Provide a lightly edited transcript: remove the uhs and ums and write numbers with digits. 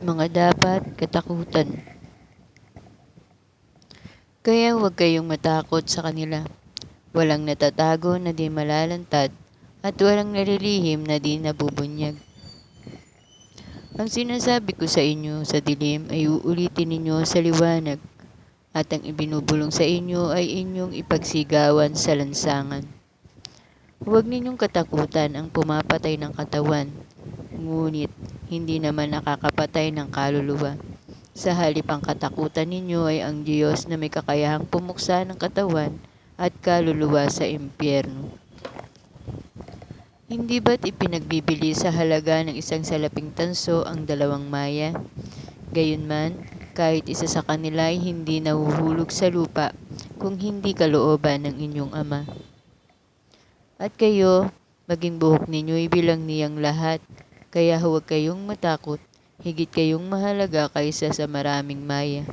Mga dapat katakutan. Kaya huwag kayong matakot sa kanila. Walang natatago na di malalantad at walang nalilihim na di nabubunyag. Ang sinasabi ko sa inyo sa dilim ay uulitin ninyo sa liwanag at ang ibinubulong sa inyo ay inyong ipagsigawan sa lansangan. Huwag ninyong katakutan ang pumapatay ng katawan, ngunit hindi naman nakakapatay ng kaluluwa. Sa halip ang katakutan ninyo ay ang Diyos na may kakayahang pumuksa ng katawan at kaluluwa sa impyerno. Hindi ba't ipinagbibili sa halaga ng isang salaping tanso ang 2 maya? Gayunman, kahit isa sa kanila ay hindi nahuhulog sa lupa kung hindi kalooban ng inyong Ama. At kayo, maging buhok ninyo'y bilang niyang lahat, kaya huwag kayong matakot, higit kayong mahalaga kaysa sa maraming maya.